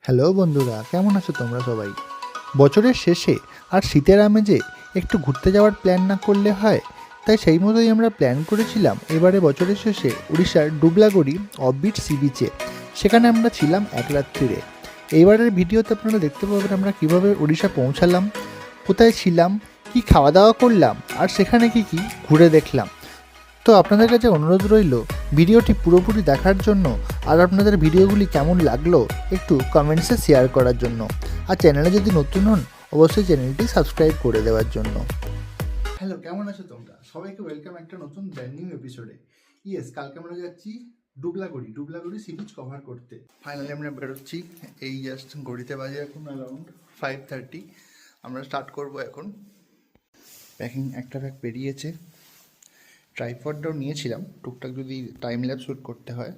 Hello বন্ধুরা, কেমন আছো তোমরা সবাই? বছরের শেষে আর শীতের আমেজে একটু ঘুরতে যাওয়ার প্ল্যান না করলে হয়। তাই সেই মতোই আমরা প্ল্যান করেছিলাম এবারে বছরের শেষে উড়িষ্যার ডুবলাগড়ি অফবিট সি বিচে। সেখানে আমরা ছিলাম এক রাত্রিরে। এইবারের ভিডিওতে আপনারা দেখতে পাবেন আমরা কীভাবে উড়িষ্যা পৌঁছালাম, কোথায় ছিলাম, কি খাওয়া দাওয়া করলাম আর সেখানে কি কি ঘুরে দেখলাম। তো আপনাদের কাছে অনুরোধ রইল ভিডিওটি পুরোপুরি দেখার জন্য, আর আপনাদের ভিডিওগুলি কেমন লাগলো একটু কমেন্টসে শেয়ার করার জন্য, আর চ্যানেলে যদি নতুন হন অবশ্যই চ্যানেলটি সাবস্ক্রাইব করে দেওয়ার জন্য। হ্যালো, কেমন আছো তোমরা? সবাইকে ওয়েলকাম একটা নতুন ব্র্যান্ড নিউ এপিসোডে। কালকে আমরা যাচ্ছি ডুবলাগড়ি সি বিচ কভার করতে। ফাইনালি আমরা বেরোচ্ছি, এই জাস্ট ঘড়িতে বাজে এখন অ্যারাউন্ড 5:30। আমরা স্টার্ট করব এখন। প্যাকিং একটা ব্যাগ বেরিয়েছে, ট্রাইপডটাও নিয়েছিলাম টুকটাক যদি টাইম ল্যাপস শ্যুট করতে হয়।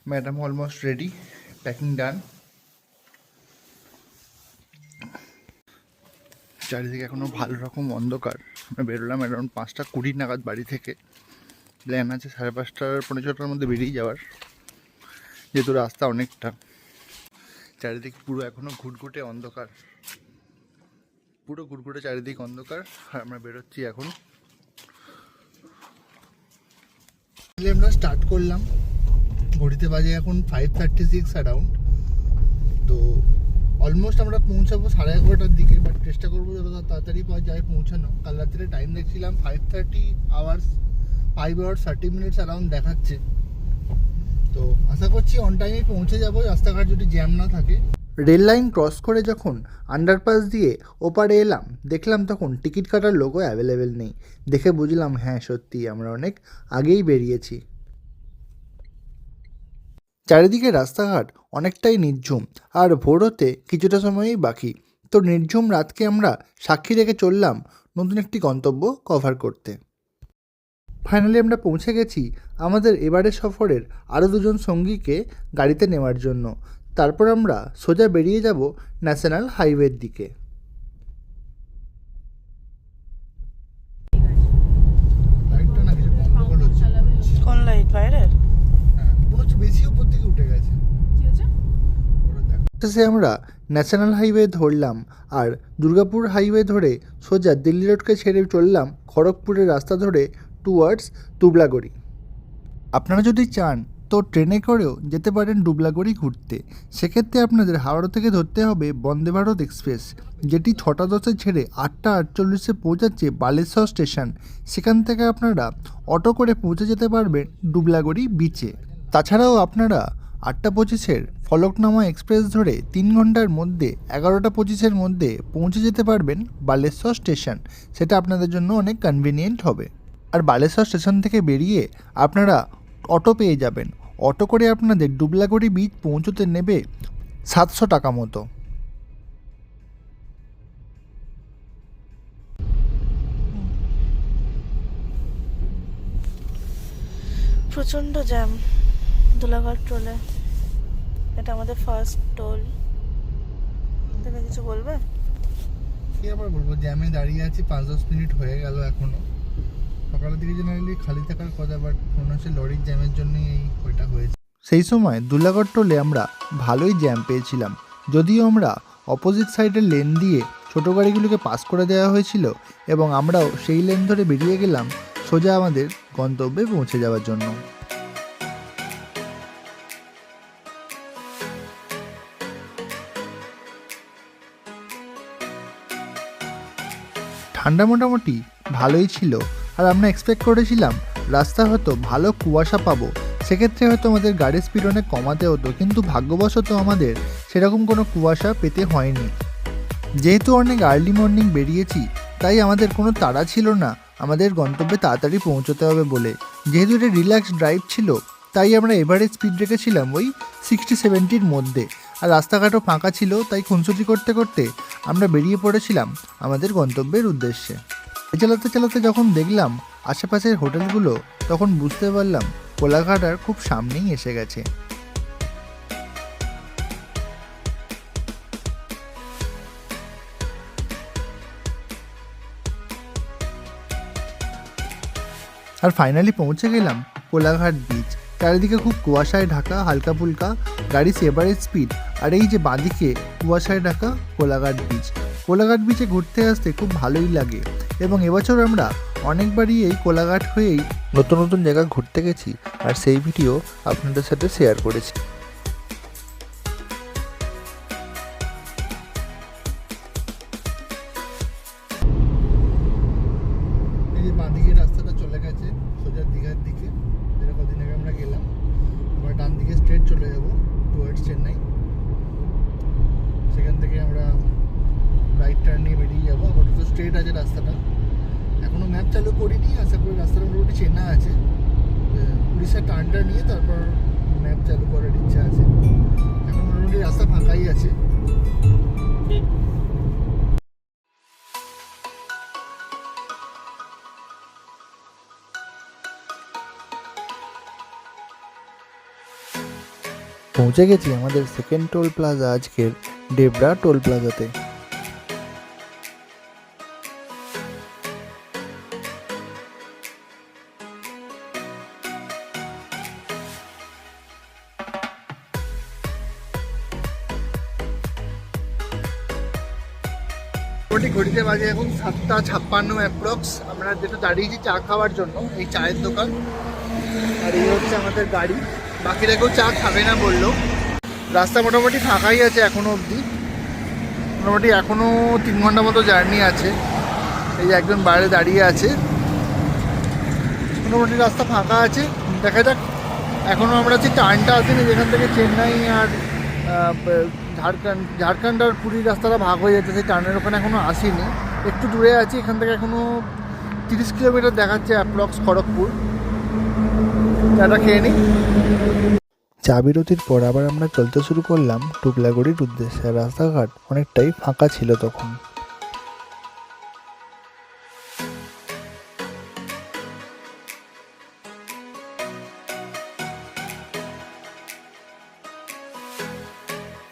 ম্যাডাম অলমোস্ট রেডি, প্যাকিং ডান। চারিদিকে এখনও ভালো রকম অন্ধকার। আমরা বেরোলাম অ্যারাউন্ড 5:20 নাগাদ বাড়ি থেকে। প্ল্যান আছে 5:30 পৌনে 6টার মধ্যে বেরিয়ে যাওয়ার, যেহেতু রাস্তা অনেকটা। চারিদিক পুরো এখনও ঘুটঘুটে অন্ধকার, পুরো ঘুটঘুটে চারিদিক অন্ধকার। আর আমরা বেরোচ্ছি এখন। আমরা স্টার্ট করলাম, ঘড়িতে বাজে এখন 5:36 অ্যারাউন্ড। তো অলমোস্ট আমরা পৌঁছাবো 11:30টার দিকে, বাট চেষ্টা করবো যত তাড়াতাড়ি পাওয়া যায় পৌঁছানো। কাল রাত্রে টাইম দেখছিলাম 5:30 আওয়ার্স, 5 hours 30 minutes অ্যারাউন্ড দেখাচ্ছে। তো আশা করছি অন টাইমে পৌঁছে যাবো, রাস্তাঘাট যদি জ্যাম না থাকে। রেল লাইন ক্রস করে যখন আন্ডারপাস দিয়ে ওপারে এলাম, দেখলাম তখন টিকিট কাটার লোগো অ্যাভেলেবেল নেই। দেখে বুঝলাম হ্যাঁ সত্যি আমরা অনেক আগেই বেরিয়েছি। চারিদিকে রাস্তাঘাট অনেকটাই নির্ঝুম, আর ভোর হতে কিছুটা সময়ই বাকি। তো নির্ঝুম রাতকে আমরা সাক্ষী রেখে চললাম নতুন একটি গন্তব্য কভার করতে। ফাইনালি আমরা পৌঁছে গেছি আমাদের এবারের সফরের আরও দুজন সঙ্গীকে গাড়িতে নেওয়ার জন্য। তারপর আমরা সোজা বেরিয়ে যাব ন্যাশনাল হাইওয়ের দিকে। কোন লাইট বাইরের? বেশি উপর থেকে উঠে গেছে। শেষে আমরা ন্যাশনাল হাইওয়ে ধরলাম, আর দুর্গাপুর হাইওয়ে ধরে সোজা দিল্লি রোডকে ছেড়ে চললাম খড়গপুরের রাস্তা ধরে টুয়ার্ডস ডুবলাগড়ি। আপনারা যদি চান তো ট্রেনে করেও যেতে পারেন ডুবলাগড়ি ঘুরতে। সেক্ষেত্রে আপনাদের হাওড়া থেকে ধরতে হবে বন্দে ভারত এক্সপ্রেস, যেটি 6:10 ছেড়ে 8:48 পৌঁছাচ্ছে বালেশ্বর স্টেশন। সেখান থেকে আপনারা অটো করে পৌঁছে যেতে পারবেন ডুবলাগড়ি বিচে। তাছাড়াও আপনারা 8:25 ফলকনামা এক্সপ্রেস ধরে 3 ঘন্টার মধ্যে 11:25 মধ্যে পৌঁছে যেতে পারবেন বালেশ্বর স্টেশন। সেটা আপনাদের জন্য অনেক কনভিনিয়েন্ট হবে। আর বালেশ্বর স্টেশন থেকে বেরিয়ে আপনারা অটো পেয়ে যাবেন। অটো করে আপনাদের ডুবলাগড়ি বিচ পৌঁছতে নেবে 700 টাকা মতো। প্রচণ্ড জ্যাম দোলাঘাট টোলে। এটা আমাদের ফার্স্ট টোল। তুমি কিছু বলবে? কি আবার বলবো, জ্যামে দাঁড়িয়ে আছি 5-10 মিনিট হয়ে গেল এখনও। সকালের দিকে জেনারেলি খালি থাকার কথা, বাট মনে হচ্ছে লরির জ্যামের জন্যই ওইটা হয়েছে। সেই সময় দুলাগড় টোলে আমরা ভালোই জ্যাম পেয়েছিলাম, যদিও আমরা অপোজিট সাইডের লেন দিয়ে ছোটো গাড়িগুলোকে পাস করে দেওয়া হয়েছিল, এবং আমরাও সেই লেন ধরে বেরিয়ে গেলাম সোজা আমাদের গন্তব্যে পৌঁছে যাওয়ার জন্য। ঠান্ডা মোটামুটি ভালোই ছিল, আর আমরা এক্সপেক্ট করেছিলাম রাস্তা হয়তো ভালো কুয়াশা পাবো, সেক্ষেত্রে হয়তো আমাদের গাড়ির স্পিড অনেক কমাতে হতো, কিন্তু ভাগ্যবশত আমাদের সেরকম কোনো কুয়াশা পেতে হয়নি। যেহেতু অনেক আর্লি মর্নিং বেরিয়েছি, তাই আমাদের কোনো তাড়া ছিল না আমাদের গন্তব্যে তাড়াতাড়ি পৌঁছতে হবে বলে। যেহেতু এটা রিল্যাক্স ড্রাইভ ছিল, তাই আমরা এভারেজ স্পিড রেখেছিলাম ওই 60-70-র মধ্যে। আর রাস্তাঘাটও ফাঁকা ছিল, তাই খুনসুটি করতে করতে আমরা বেরিয়ে পড়েছিলাম আমাদের গন্তব্যের উদ্দেশ্যে। চালাতে চালাতে যখন দেখলাম আশেপাশের হোটেলগুলো, তখন বুঝতে পারলাম কোলাঘাট আর খুব সামনেই এসে গেছে। আর ফাইনালি পৌঁছে গেলাম কোলাঘাট বিচ। চারিদিকে খুব কুয়াশায় ঢাকা, হালকা ফুলকা গাড়ির এভারেজ স্পিড। আর এই যে বাঁদিকে কুয়াশায় ঢাকা কোলাঘাট বিচ। কোলাঘাট বিচে ঘুরতে আসতে খুব ভালোই লাগে এবং এবছর আমরা অনেকবারই এই কোলাঘাট হয়েই নতুন নতুন জায়গা ঘুরতে গেছি, আর সেই ভিডিও আপনাদের সাথে শেয়ার করেছি। এই যে বাঁদিকে রাস্তাটা চলে গেছে সোজা দীঘার দিকে, যেটা কদিন আগে আমরা গেলাম। আমরা ডান দিকে স্ট্রেট চলে যাব টুয়ার্ডস চেন্নাই। সেখান থেকে আমরা রাইট টার্ন নিয়ে বেরিয়ে যাবো। আপাতত স্ট্রেট আছে রাস্তাটা, এখনও ম্যাপ চালু করিনি। আশা করি রাস্তাটা মোটামুটি চেনা আছে। উড়িষ্যার টার্নটা নিয়ে তারপর ম্যাপ চালু করার ইচ্ছা আছে। এখন মোটামুটি রাস্তা ফাঁকাই আছে। পৌঁছে গেছি আমাদের সেকেন্ড টোল প্লাজা, আজকের ডেবরা টোল প্লাজাতে। ঘড়িতে বাজে এখন 7:56 অ্যাপ্রক্স। আমরা যেটা দাঁড়িয়েছি চা খাওয়ার জন্য, এই চায়ের দোকান। আর এই হচ্ছে আমাদের গাড়ি। বাকিরা কেউ চা খাবে না বললো। রাস্তা মোটামুটি ফাঁকাই আছে এখনও অবধি। মোটামুটি এখনও 3 ঘন্টা মতো জার্নি আছে। এই যে একজন বাইরে দাঁড়িয়ে আছে। মোটামুটি রাস্তা ফাঁকা আছে, দেখা যাক। এখনও আমরা আছি টার্নটা আসেনি, যেখান থেকে চেন্নাই আর ঝাড়খণ্ড আর পুরীর রাস্তাটা ভাগ হয়ে যেতে, সেই টার্নের ওখানে এখনও আসিনি। একটু দূরে আছি, এখান থেকে এখনও 30 কিলোমিটার দেখাচ্ছে অ্যাপ্রক্স খড়গপুর। চাটা খেয়ে নিই। চা বিরতির পর আবার আমরা চলতে শুরু করলাম টুকলাগড়ির উদ্দেশ্যে। রাস্তাঘাট অনেকটাই ফাঁকা ছিল তখন।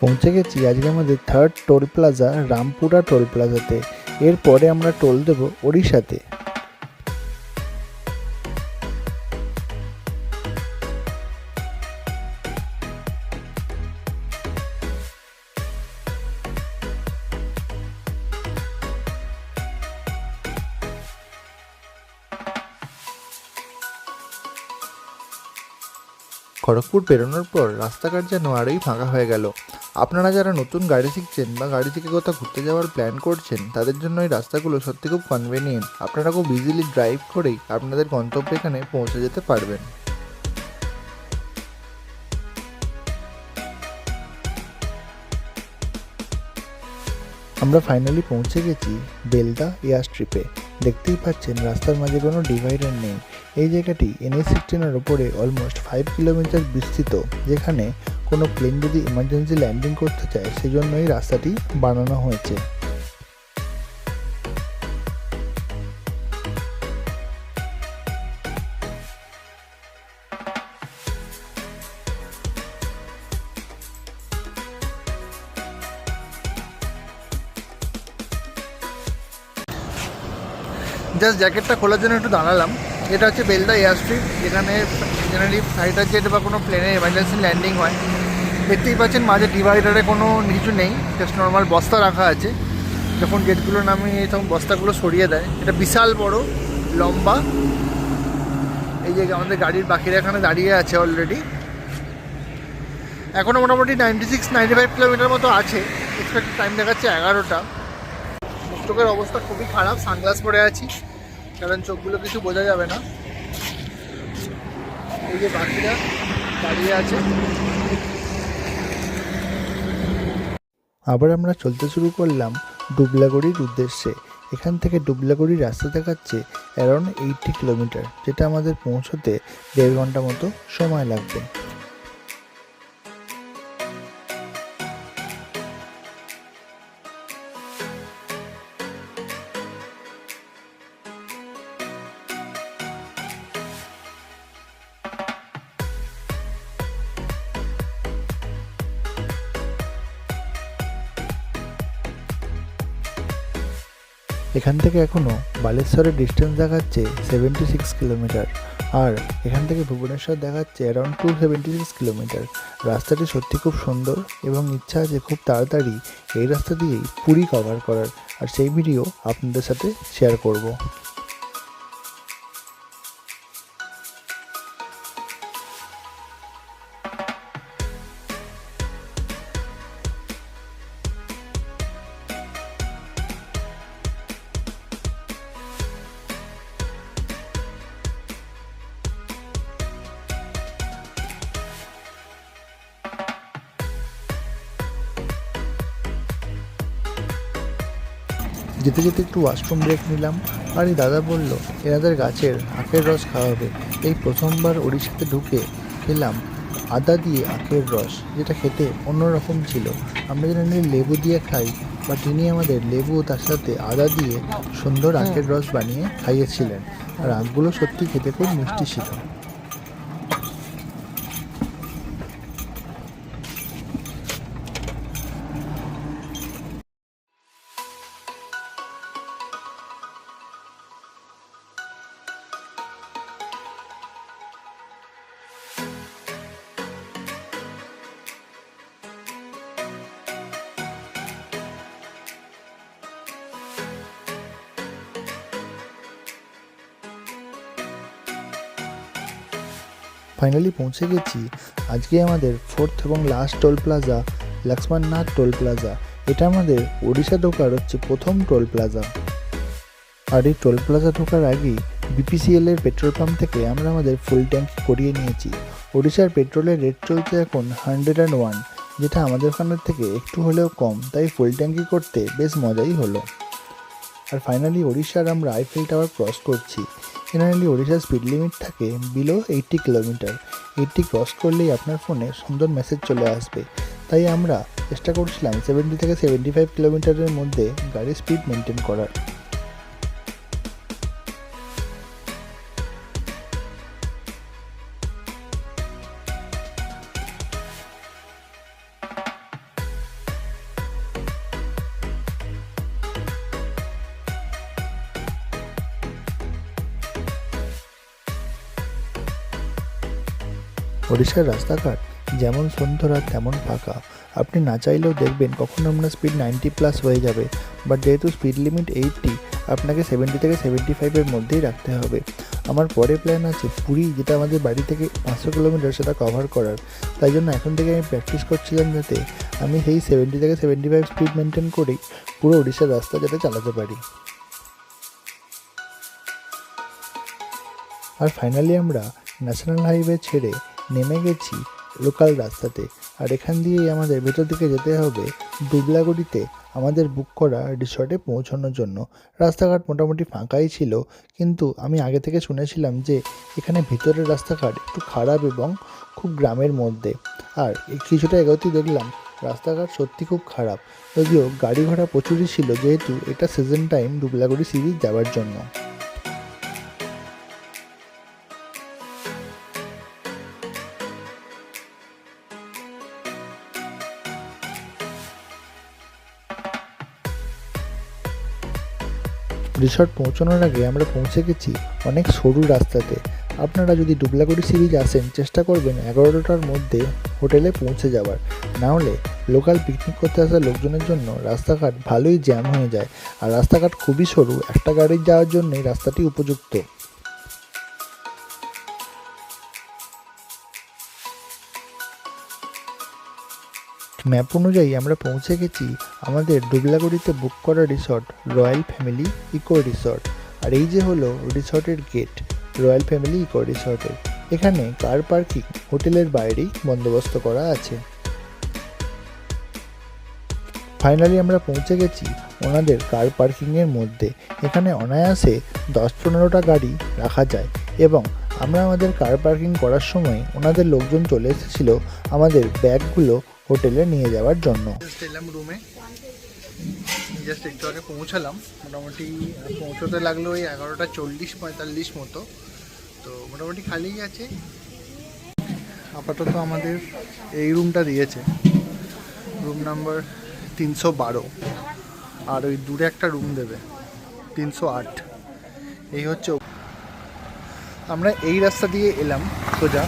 পৌঁছে গেছি আজকে আমাদের third toll plaza Rampura toll প্লাজাতে। এরপরে আমরা টোল দেব ওড়িশাতে। খড়গপুর পেরোনোর পর রাস্তাঘাট যেন আরোই ফাঁকা হয়ে গেল। আপনারা যারা নতুন গাড়ি শিখছেন বা গাড়ি থেকে কোথাও ঘুরতে যাওয়ার প্ল্যান করছেন, তাদের জন্য এই রাস্তাগুলো সত্যি খুব কনভেনিয়েন্ট। আপনারা খুব ইজিলি ড্রাইভ করেই আপনাদের গন্তব্যে এখানে পৌঁছে যেতে পারবেন। আমরা ফাইনালি পৌঁছে গেছি বেলদা এয়ার স্ট্রিপে। দেখতেই পাচ্ছেন রাস্তার মাঝে কোনো ডিভাইডার নেই। এই জায়গাটি NH-16-এর ওপরে অলমোস্ট 5 কিলোমিটার বিস্তৃত, যেখানে কোনো প্লেন যদি ইমার্জেন্সি ল্যান্ডিং করতে চায় সেজন্য এই রাস্তাটি বানানো হয়েছে। জাস্ট জ্যাকেটটা খোলার জন্য একটু দাঁড়ালাম। এটা হচ্ছে বেলদা এয়ার স্ট্রিপ, যেখানে জেনারেলি ফাইটার জেট বা কোনো প্লেনে এমার্জেন্সি ল্যান্ডিং হয়। দেখতেই পাচ্ছেন মাঝে ডিভাইডারে কোনো কিছু নেই, জাস্ট নর্মাল বস্তা রাখা আছে। যখন গেটগুলো নামিয়ে তখন বস্তাগুলো সরিয়ে দেয়। এটা বিশাল বড় লম্বা। এই যে আমাদের গাড়ির বাকিরা এখানে দাঁড়িয়ে আছে অলরেডি। এখনও মোটামুটি 96-95 কিলোমিটার মতো আছে। এক্সপেক্টেড টাইম দেখাচ্ছে 11টা। চোখের অবস্থা খুবই খারাপ, সানগ্লাস পরে আছি কারণ চোখগুলো কিছু বোঝা যাবে না। এই যে বাকিরা দাঁড়িয়ে আছে। আবার আমরা চলতে শুরু করলাম ডুবলাগড়ির উদ্দেশ্যে। এখান থেকে ডুবলাগড়ির রাস্তা দেখাচ্ছে অ্যারাউন্ড 80 কিলোমিটার, যেটা আমাদের পৌঁছতে 1.5 ঘন্টা মতো সময় লাগবে। এখান থেকে এখনও বালেশ্বরের ডিস্টেন্স দেখাচ্ছে 76 কিলোমিটার। আর এখান থেকে ভুবনেশ্বর দেখাচ্ছে অ্যারাউন্ড 276 কিলোমিটার। রাস্তাটি সত্যি খুব সুন্দর এবং ইচ্ছা আছে খুব তাড়াতাড়ি এই রাস্তা দিয়েই পুরী কভার করার, আর সেই ভিডিও আপনাদের সাথে শেয়ার করব। যেতে যেতে একটু ওয়াশরুম ব্রেক নিলাম, আর এই দাদা বলল এনাদের গাছের আখের রস খাওয়াবে। এই প্রথমবার ওড়িশাতে ঢুকে খেলাম আদা দিয়ে আখের রস, যেটা খেতে অন্যরকম ছিল। আমরা জেনারেলি লেবু দিয়ে খাই, বাট ইনি আমাদের লেবু তার সাথে আদা দিয়ে সুন্দর আখের রস বানিয়ে খাইয়েছিলেন, আর আখগুলো সত্যি খেতে খুব মিষ্টি ছিল। ফাইনালি পৌঁছে গেছি আজকে আমাদের 4th এবং last toll plaza, Lakshmannath toll plaza. এটা আমাদের ওড়িশা ঢোকার হচ্ছে প্রথম টোল প্লাজা। আর এই টোল প্লাজা ঢোকার আগেই বিপিসিএল এর পেট্রোল পাম্প থেকে আমরা আমাদের ফুল ট্যাঙ্ক করিয়ে নিয়েছি। ওড়িশার পেট্রোলের রেট চলছে এখন 101, যেটা আমাদের ওখানের থেকে একটু হলেও কম, তাই ফুল ট্যাঙ্কি করতে বেশ মজাই হলো। আর ফাইনালি ওড়িশার আমরা আইফেল টাওয়ার ক্রস করছি। জেনারেলি ওড়িশার স্পিড লিমিট থাকে বিলো 80 কিলোমিটার। 80 ক্রস করলেই আপনার ফোনে সুন্দর মেসেজ চলে আসবে, তাই আমরা চেষ্টা করছিলাম 70 থেকে 75 কিলোমিটারের মধ্যে গাড়ির স্পিড মেনটেন করার। ওড়িশার রাস্তাঘাট যেমন সুন্দর তেমন ফাঁকা। আপনি না চাইলেও দেখবেন কখনো আপনার স্পিড 90+ হয়ে যাবে, বাট যেহেতু স্পিড লিমিট 80, আপনাকে 70 থেকে 75-এর মধ্যেই রাখতে হবে। আমার পরে প্ল্যান আছে পুরী, যেটা আমাদের বাড়ি থেকে 500 কিলোমিটার, সেটা কভার করার। তাই জন্য এখন থেকে আমি প্র্যাকটিস করছিলাম যাতে আমি সেই 70 থেকে 75 স্পিড মেনটেন করেই পুরো ওড়িশার রাস্তা যাতে চালাতে পারি। আর ফাইনালি আমরা ন্যাশনাল হাইওয়ে ছেড়ে নেমে গেছি লোকাল রাস্তাতে। আর এখান দিয়েই আমাদের ভেতর দিকে যেতে হবে দুবলাগুড়িতে আমাদের বুক করা রিসর্টে পৌঁছানোর জন্য। রাস্তাঘাট মোটামুটি ফাঁকাই ছিল, কিন্তু আমি আগে থেকে শুনেছিলাম যে এখানে ভিতরের রাস্তাঘাট একটু খারাপ এবং খুব গ্রামের মধ্যে। আর কিছুটা এগোতেই দেখলাম রাস্তাঘাট সত্যি খুব খারাপ, যদিও গাড়ি ঘোড়া প্রচুরই ছিল, যেহেতু এটা season time Dublagori sea beach যাওয়ার জন্য। রিসর্ট পৌঁছানোর আগে আমরা পৌঁছে গেছি অনেক সরু রাস্তাতে। আপনারা যদি দুবলাগুড়ি সি বিচ আসেন, চেষ্টা করবেন 11টার মধ্যে হোটেলে পৌঁছে যাওয়ার, নাহলে লোকাল পিকনিক করতে আসা লোকজনের জন্য রাস্তাঘাট ভালোই জ্যাম হয়ে যায়। আর রাস্তাঘাট খুবই সরু, একটা গাড়ির যাওয়ার জন্যই রাস্তাটি উপযুক্ত। ম্যাপ অনুযায়ী আমরা পৌঁছে গেছি আমাদের দুবলাগুড়িতে বুক করা resort royal family eco resort. আর এই যে হলো রিসর্টের গেট, রয়্যাল ফ্যামিলি ইকো রিসর্টের। এখানে কার পার্কিং হোটেলের বাইরেই বন্দোবস্ত করা আছে। ফাইনালি আমরা পৌঁছে গেছি ওনাদের কার পার্কিংয়ের মধ্যে। এখানে অনায়াসে 10-15টা গাড়ি রাখা যায়, এবং আমরা আমাদের কার পার্কিং করার সময় ওনাদের লোকজন চলে এসেছিল আমাদের ব্যাগগুলো হোটেলে নিয়ে যাওয়ার জন্য। এলাম রুমে, জাস্ট একটু আগে পৌঁছালাম। মোটামুটি পৌঁছতে লাগলো ওই 11:40-45 মতো। তো মোটামুটি খালিই আছে। আপাতত আমাদের এই রুমটা দিয়েছে, রুম নাম্বার 312, আর ওই দূরে একটা রুম দেবে 308। এই হচ্ছে। আমরা এই রাস্তা দিয়ে এলাম সোজা,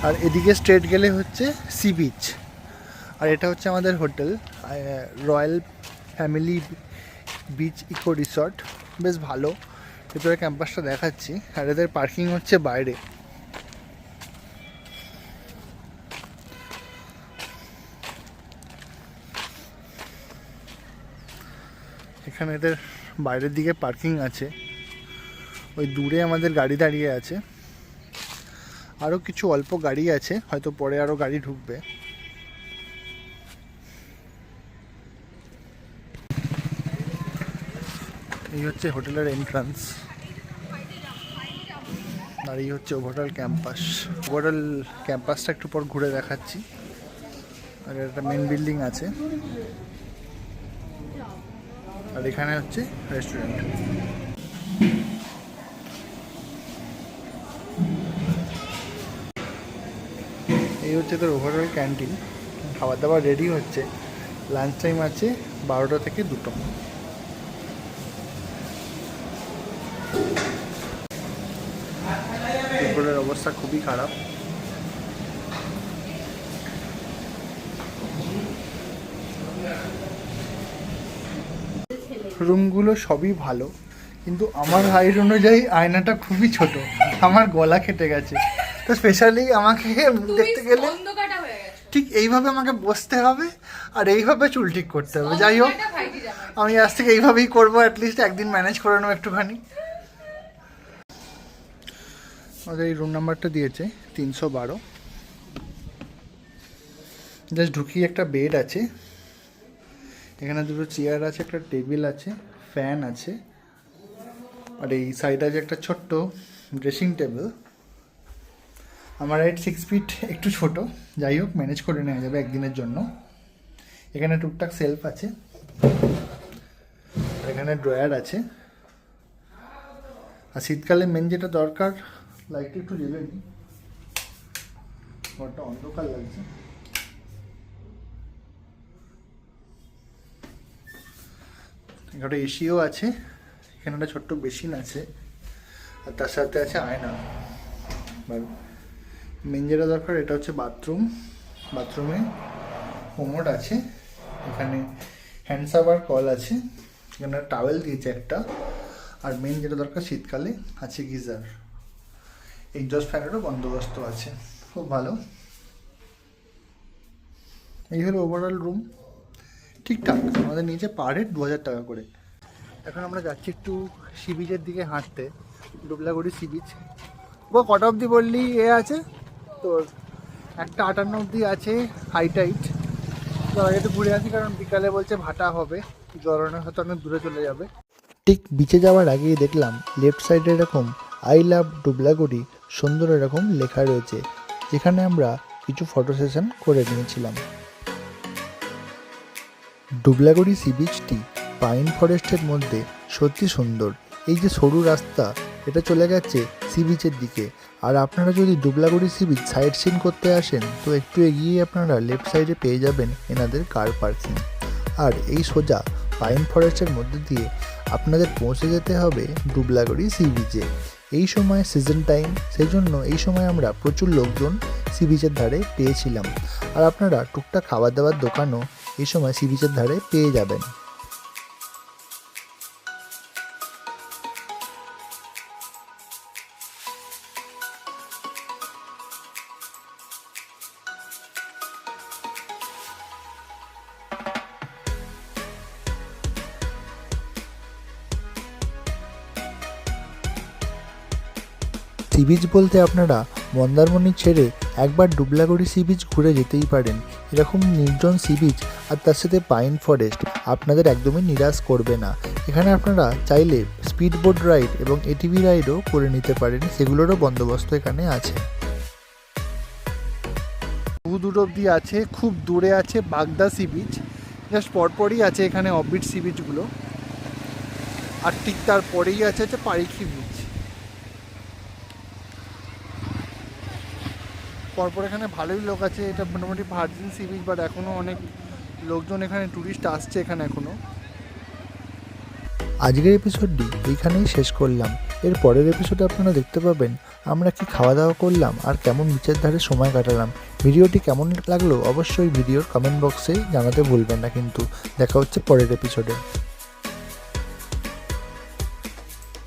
আর এদিকে স্ট্রেট গেলে হচ্ছে সি বিচ। আর এটা হচ্ছে আমাদের hotel, royal family beach eco resort. বেশ ভালো, ভেতরে ক্যাম্পাসটা দেখাচ্ছি। আর এদের পার্কিং হচ্ছে বাইরে। এখানে এদের বাইরের দিকে পার্কিং আছে, ওই দূরে আমাদের গাড়ি দাঁড়িয়ে আছে, আরও কিছু অল্প গাড়ি আছে, হয়তো পরে আরও গাড়ি ঢুকবে। এই হচ্ছে হোটেলের এন্ট্রান্স, আর এই হচ্ছে ওভারঅল ক্যাম্পাস। ওভারঅল ক্যাম্পাসটা একটু পর ঘুরে দেখাচ্ছি। আর একটা মেন বিল্ডিং আছে, আর এখানে হচ্ছে রেস্টুরেন্ট। এই হচ্ছে তোর ওভারঅল ক্যান্টিন। খাবার দাবার রেডি হচ্ছে, লাঞ্চ টাইম আছে 12টা থেকে 2টো। উপরের অবস্থা খুবই খারাপ। রুমগুলো সবই ভালো, কিন্তু আমার হাইট অনুযায়ী আয়নাটা খুবই ছোট, আমার গলা কেটে গেছে। তো স্পেশালি আমাকে দেখতে গেলে ঠিক এইভাবে আমাকে বসতে হবে, আর এইভাবে চুল ঠিক করতে হবে। যাই হোক, আমি আজ থেকে এইভাবেই করবো, অ্যাটলিস্ট একদিন ম্যানেজ করে নেবো একটুখানি। আমাদের এই রুম নাম্বারটা দিয়েছে 312। জাস্ট ঢুকি, একটা বেড আছে, এখানে 2টো চেয়ার আছে, একটা টেবিল আছে, ফ্যান আছে, আর এই সাইডে আছে একটা ছোট্ট ড্রেসিং টেবিল। আমার হাইট 6 ফিট, একটু ছোট, যাই হোক ম্যানেজ করে নেওয়া যাবে একদিনের জন্য। এখানে টুকটাক সেলফ আছে, এখানে ড্রয়ার আছে। আর শীতকালে মেন যেটা দরকার, লাইটটা একটু জ্বেলে নিই, ঘরটা অন্ধকার লাগছে। এখানে এসিও আছে, এখানে একটা ছোট্ট বেসিন আছে, আর তার সাথে আছে আয়না। মেন যেটা দরকার এটা হচ্ছে বাথরুম। বাথরুমে কোমোড আছে, এখানে হ্যান্ড শাওয়ার কল আছে, এখানে টাওয়েল দিয়েছে একটা। আর মেন যেটা দরকার শীতকালে আছে গিজার, এক্সস্ট ফ্যানেরও বন্দোবস্ত আছে, খুব ভালো। এই হলো ওভারঅল রুম, ঠিকঠাক। আমাদের নিচে পার হেড 2000 টাকা করে। এখন আমরা যাচ্ছি একটু সি বিচের দিকে হাঁটতে, ডুবলাগড়ি সি বিচ। কটা অবধি বললি এ আছে তোর? 1:58 অবধি আছে হাই টাইট। তো আগে একটু ঘুরে আসি, কারণ বিকালে বলছে ভাটা হবে, জলনে হয়তো অনেক দূরে চলে যাবে। ঠিক বিচে যাওয়ার আগেই দেখলাম লেফট সাইডে এরকম আই লাভ ডুবলাগড়ি সুন্দর এরকম লেখা রয়েছে, যেখানে আমরা কিছু ফটো সেশন করে নিয়েছিলাম। ডুবলাগড়ি সি বিচটি পাইন ফরেস্টের মধ্যে সত্যি সুন্দর। এই যে সরু রাস্তা, এটা চলে গেছে সি বিচের দিকে। আর আপনারা যদি Dublagadi sea beach sight seen করতে আসেন, তো একটু এগিয়ে আপনারা লেফট সাইডে পেয়ে যাবেন এনাদের কার পার্কিং। আর এই সোজা পাইন ফরেস্টের মধ্যে দিয়ে আপনাদের পৌঁছে যেতে হবে ডুবলাগড়ি সি বিচে। এই সময় সিজন টাইম, সেই জন্য এই সময় আমরা প্রচুর লোকজন সি বিচের ধারে পেয়েছিলাম। আর আপনারা টুকটাক খাবার দাবার দোকানও এই সময় সি বিচের ধারে পেয়ে যাবেন। সি বিচ বলতে আপনারা মন্দারমণি ছেড়ে একবার ডুবলাগড়ি সি বিচ ঘুরে যেতেই পারেন। এরকম নির্জন সি বিচ আর তার সাথে পাইন ফরেস্ট আপনাদের একদমই নিরাশ করবে না। এখানে আপনারা চাইলে স্পিড বোট রাইড এবং এটিভি রাইডও করে নিতে পারেন, সেগুলোরও বন্দোবস্ত এখানে আছে। বহু দূর অবধি আছে, খুব দূরে আছে বাগদা সি বিচ, জাস্ট পরপরই আছে এখানে অফবিট সি বিচগুলো। আর ঠিক তারপরেই আছে পারিখি বিচ। পরপর এখানে ভালোই লোক আছে, এটা মোটামুটি ভার্জিন সি বিচ, বাট এখনও অনেক লোকজন এখানে ট্যুরিস্ট আসছে এখানে এখনও। আজকের এপিসোডটি এইখানেই শেষ করলাম। এর পরের এপিসোডে আপনারা দেখতে পাবেন আমরা কি খাওয়া দাওয়া করলাম আর কেমন বিচের ধারে সময় কাটালাম। ভিডিওটি কেমন লাগলো অবশ্যই ভিডিওর কমেন্ট বক্সে জানাতে ভুলবেন না, কিন্তু দেখা হচ্ছে পরের এপিসোডে।